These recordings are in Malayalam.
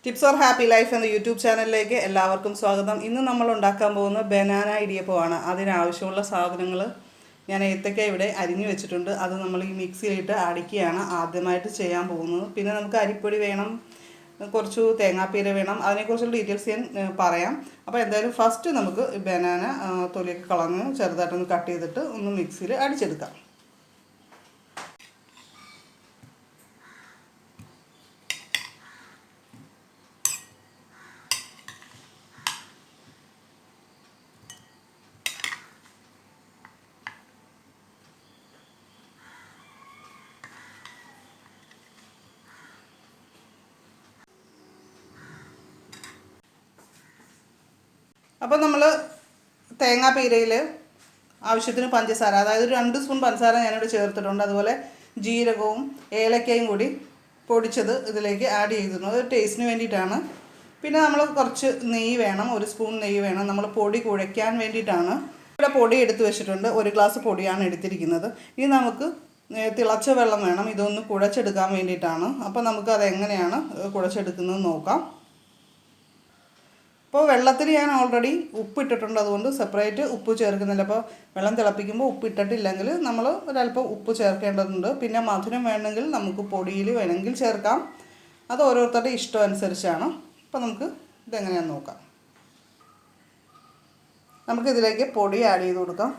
ടിപ്സ് ഓർ ഹാപ്പി ലൈഫ് എന്ന യൂട്യൂബ് ചാനലിലേക്ക് എല്ലാവർക്കും സ്വാഗതം. ഇന്ന് നമ്മൾ ഉണ്ടാക്കാൻ പോകുന്ന ബനാന ഇടിയപ്പമാണ്. അതിനാവശ്യമുള്ള സാധനങ്ങൾ ഞാൻ ഏത്തക്ക ഇവിടെ അരിഞ്ഞു വെച്ചിട്ടുണ്ട്. അത് നമ്മൾ ഈ മിക്സിയിലിട്ട് അടിക്കുകയാണ് ആദ്യമായിട്ട് ചെയ്യാൻ പോകുന്നത്. പിന്നെ നമുക്ക് അരിപ്പൊടി വേണം, കുറച്ച് തേങ്ങാപ്പീര വേണം. അതിനെക്കുറിച്ചുള്ള ഡീറ്റെയിൽസ് ഞാൻ പറയാം. അപ്പോൾ എന്തായാലും ഫസ്റ്റ് നമുക്ക് ബനാന തൊലിയൊക്കെ കളഞ്ഞ് ചെറുതായിട്ടൊന്ന് കട്ട് ചെയ്തിട്ട് ഒന്ന് മിക്സിയിൽ അടിച്ചെടുക്കാം. അപ്പോൾ നമ്മൾ തേങ്ങാപ്പീരയിൽ ആവശ്യത്തിന് പഞ്ചസാര, അതായത് ഒരു 2 സ്പൂൺ പഞ്ചസാര ഞാനിവിടെ ചേർത്തിട്ടുണ്ട്. അതുപോലെ ജീരകവും ഏലക്കയും കൂടി പൊടിച്ചത് ഇതിലേക്ക് ആഡ് ചെയ്തിരുന്നത് ടേസ്റ്റിന് വേണ്ടിയിട്ടാണ്. പിന്നെ നമ്മൾ കുറച്ച് നെയ്യ് വേണം, 1 സ്പൂൺ നെയ്യ് വേണം. നമ്മൾ പൊടി കുഴയ്ക്കാൻ വേണ്ടിയിട്ടാണ്. ഇവിടെ പൊടി എടുത്ത് വെച്ചിട്ടുണ്ട്, 1 ഗ്ലാസ് പൊടിയാണ് എടുത്തിരിക്കുന്നത്. ഇനി നമുക്ക് തിളച്ച വെള്ളം വേണം, ഇതൊന്ന് കുഴച്ചെടുക്കാൻ വേണ്ടിയിട്ടാണ്. അപ്പോൾ നമുക്ക് അതെങ്ങനെയാണ് കുഴച്ചെടുക്കുന്നത് നോക്കാം. അപ്പോൾ വെള്ളത്തിൽ ഞാൻ ഓൾറെഡി ഉപ്പിട്ടിട്ടുണ്ട്, അതുകൊണ്ട് സെപ്പറേറ്റ് ഉപ്പ് ചേർക്കുന്നില്ല. അപ്പോൾ വെള്ളം തിളപ്പിക്കുമ്പോൾ ഉപ്പിട്ടിട്ടില്ലെങ്കിൽ നമ്മൾ ഒരല്പം ഉപ്പ് ചേർക്കേണ്ടതുണ്ട്. പിന്നെ മധുരം വേണമെങ്കിൽ നമുക്ക് പൊടിയിൽ വേണമെങ്കിൽ ചേർക്കാം, അത് ഓരോരുത്തരുടെ ഇഷ്ടം അനുസരിച്ചാണ്. അപ്പോൾ നമുക്ക് ഇതെങ്ങനെയാണെന്ന് നോക്കാം. നമുക്കിതിലേക്ക് പൊടി ആഡ് ചെയ്ത് കൊടുക്കാം.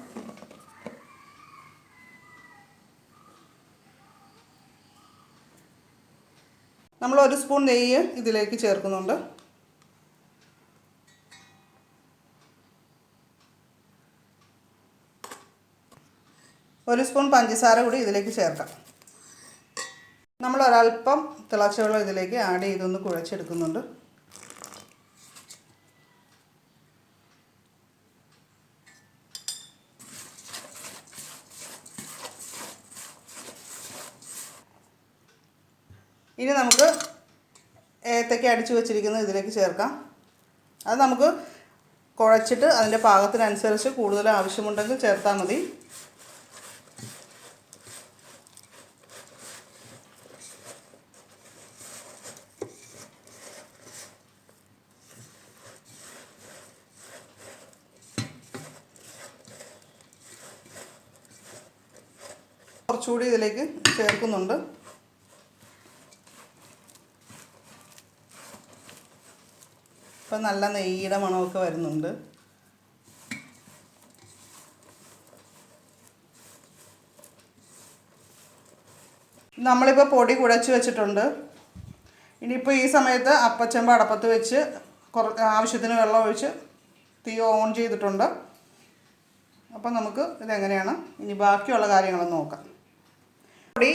നമ്മൾ 1 സ്പൂൺ നെയ്യ് ഇതിലേക്ക് ചേർക്കുന്നുണ്ട്. 1 സ്പൂൺ പഞ്ചസാര കൂടി ഇതിലേക്ക് ചേർക്കാം. നമ്മൾ ഒരല്പം തിളച്ച വെള്ളം ഇതിലേക്ക് ആഡ് ചെയ്തൊന്ന് കുഴച്ചെടുക്കുന്നുണ്ട്. ഇനി നമുക്ക് ഏത്തക്ക അടിച്ചു വച്ചിരിക്കുന്നത് ഇതിലേക്ക് ചേർക്കാം. അത് നമുക്ക് കുഴച്ചിട്ട് അതിൻ്റെ പാകത്തിനനുസരിച്ച് കൂടുതൽ ആവശ്യമുണ്ടെങ്കിൽ ചേർത്താൽ മതി. കുറച്ചുകൂടി ഇതിലേക്ക് ചേർക്കുന്നുണ്ട്. ഇപ്പം നല്ല നെയ്യുടെ മണമൊക്കെ വരുന്നുണ്ട്. നമ്മളിപ്പോൾ പൊടി കുഴച്ച് വെച്ചിട്ടുണ്ട്. ഇനിയിപ്പോൾ ഈ സമയത്ത് അപ്പച്ചെമ്പ് അടപ്പത്ത് വെച്ച് ആവശ്യത്തിന് വെള്ളം ഒഴിച്ച് തീ ഓൺ ചെയ്തിട്ടുണ്ട്. അപ്പം നമുക്ക് ഇതെങ്ങനെയാണ് ഇനി ബാക്കിയുള്ള കാര്യങ്ങളൊന്ന് നോക്കാം. പൊടി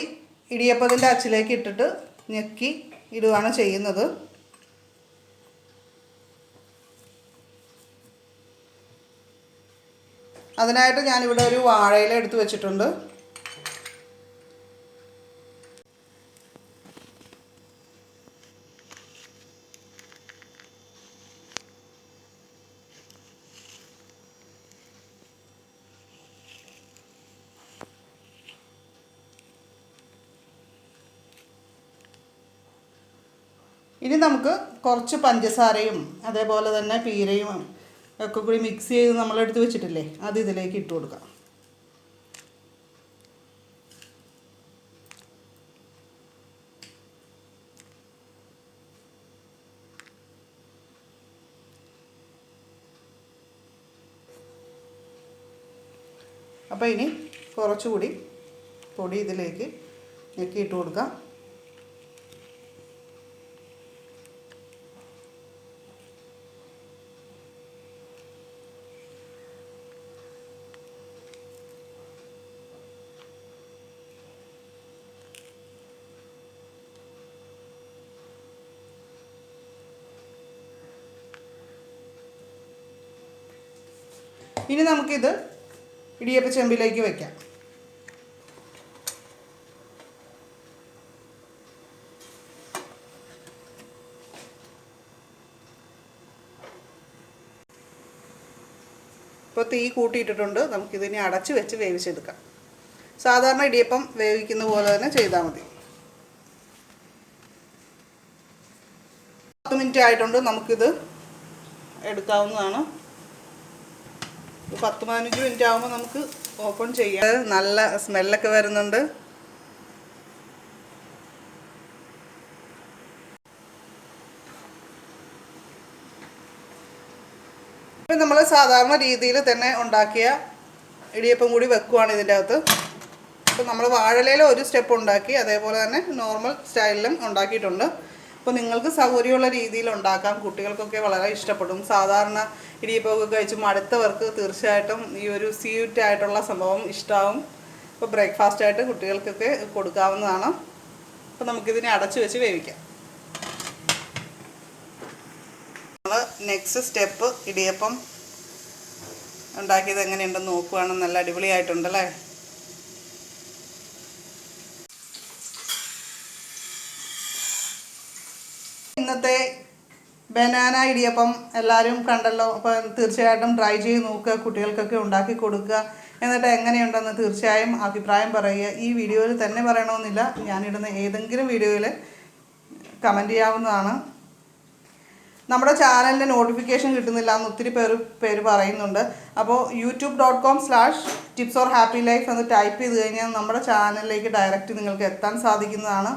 ഇടിയപ്പത്തിൻ്റെ അച്ചിലേക്ക് ഇട്ടിട്ട് ഞെക്കി ഇടുകയാണ് ചെയ്യുന്നത്. അതിനായിട്ട് ഞാനിവിടെ ഒരു വാഴയില എടുത്ത് വെച്ചിട്ടുണ്ട്. ഇനി നമുക്ക് കുറച്ച് പഞ്ചസാരയും അതേപോലെ തന്നെ പീരയും ഒക്കെ കൂടി മിക്സ് ചെയ്ത് നമ്മളെടുത്ത് വെച്ചിട്ടില്ലേ, അത് ഇതിലേക്ക് ഇട്ട് കൊടുക്കാം. അപ്പോൾ ഇനി കുറച്ചുകൂടി പൊടി ഇതിലേക്ക് ഞെക്കി ഇട്ട് കൊടുക്കാം. ഇനി നമുക്കിത് ഇടിയപ്പ ചെമ്പിലേക്ക് വയ്ക്കാം. ഇപ്പോൾ തീ കൂട്ടിയിട്ടിട്ടുണ്ട്. നമുക്കിതിനെ അടച്ച് വെച്ച് വേവിച്ചെടുക്കാം. സാധാരണ ഇടിയപ്പം വേവിക്കുന്ന പോലെ തന്നെ ചെയ്താൽ മതി. 10 മിനിറ്റ് ആയിട്ടുണ്ട്. നമുക്കിത് എടുക്കാവുന്നതാണ്. 10-15 മിനിറ്റ് ആകുമ്പോൾ നമുക്ക് ഓപ്പൺ ചെയ്യാം. നല്ല സ്മെല്ലൊക്കെ വരുന്നുണ്ട്. ഇപ്പം നമ്മൾ സാധാരണ രീതിയിൽ തന്നെ ഉണ്ടാക്കിയ ഇടിയപ്പം കൂടി വെക്കുവാണ് ഇതിൻ്റെ അകത്ത്. അപ്പോൾ നമ്മൾ വാഴയിലയിൽ ഒരു സ്റ്റെപ്പ് ഉണ്ടാക്കി, അതേപോലെ തന്നെ നോർമൽ സ്റ്റൈലിലും ഉണ്ടാക്കിയിട്ടുണ്ട്. അപ്പോൾ നിങ്ങൾക്ക് സൗകര്യമുള്ള രീതിയിൽ ഉണ്ടാക്കാം. കുട്ടികൾക്കൊക്കെ വളരെ ഇഷ്ടപ്പെടും. സാധാരണ ഇടിയപ്പമൊക്കെ കഴിച്ച് മടുത്തവർക്ക് തീർച്ചയായിട്ടും ഈ ഒരു സ്വീറ്റ് ആയിട്ടുള്ള സംഭവം ഇഷ്ടമാവും. അപ്പോൾ ബ്രേക്ക്ഫാസ്റ്റായിട്ട് കുട്ടികൾക്കൊക്കെ കൊടുക്കാവുന്നതാണ്. അപ്പോൾ നമുക്കിതിനെ അടച്ചു വെച്ച് വേവിക്കാം. നമ്മൾ നെക്സ്റ്റ് സ്റ്റെപ്പ് ഇടിയപ്പം ഉണ്ടാക്കിയത് എങ്ങനെയുണ്ടെന്ന് നോക്കുകയാണ്. നല്ല അടിപൊളിയായിട്ടുണ്ടല്ലേ. ഇന്നത്തെ ബനാന ഇടിയപ്പം എല്ലാവരും കണ്ടല്ലോ. അപ്പോൾ തീർച്ചയായിട്ടും ട്രൈ ചെയ്ത് നോക്കുക, കുട്ടികൾക്കൊക്കെ ഉണ്ടാക്കി കൊടുക്കുക. എന്നിട്ട് എങ്ങനെയുണ്ടെന്ന് തീർച്ചയായും അഭിപ്രായം പറയുക. ഈ വീഡിയോയിൽ തന്നെ പറയണമെന്നില്ല, ഞാനിടുന്ന ഏതെങ്കിലും വീഡിയോയിൽ കമൻറ്റ് ചെയ്യാവുന്നതാണ്. നമ്മുടെ ചാനലിൻ്റെ നോട്ടിഫിക്കേഷൻ കിട്ടുന്നില്ല എന്ന് ഒത്തിരി പേര് പറയുന്നുണ്ട്. അപ്പോൾ youtube.com/tipsorhappylife എന്ന് ടൈപ്പ് ചെയ്ത് കഴിഞ്ഞാൽ നമ്മുടെ ചാനലിലേക്ക് ഡയറക്റ്റ് നിങ്ങൾക്ക് എത്താൻ സാധിക്കുന്നതാണ്.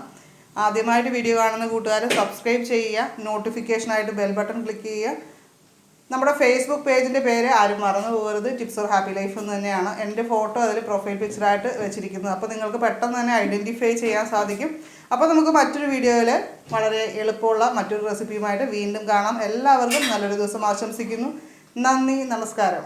ആദ്യമായിട്ട് വീഡിയോ കാണുന്ന കൂട്ടുകാർ സബ്സ്ക്രൈബ് ചെയ്യുക, നോട്ടിഫിക്കേഷനായിട്ട് ബെൽ ബട്ടൺ ക്ലിക്ക് ചെയ്യുക. നമ്മുടെ ഫേസ്ബുക്ക് പേജിൻ്റെ പേര് ആരും മറന്നു പോകരുത്, ടിപ്സ് ഓർ ഹാപ്പി ലൈഫ് എന്ന് തന്നെയാണ്. എൻ്റെ ഫോട്ടോ അതിൽ പ്രൊഫൈൽ പിക്ചറായിട്ട് വെച്ചിരിക്കുന്നത്. അപ്പോൾ നിങ്ങൾക്ക് പെട്ടെന്ന് തന്നെ ഐഡൻറ്റിഫൈ ചെയ്യാൻ സാധിക്കും. അപ്പോൾ നമുക്ക് മറ്റൊരു വീഡിയോയിൽ വളരെ എളുപ്പമുള്ള മറ്റൊരു റെസിപ്പിയുമായിട്ട് വീണ്ടും കാണാം. എല്ലാവർക്കും നല്ലൊരു ദിവസം ആശംസിക്കുന്നു. നന്ദി, നമസ്കാരം.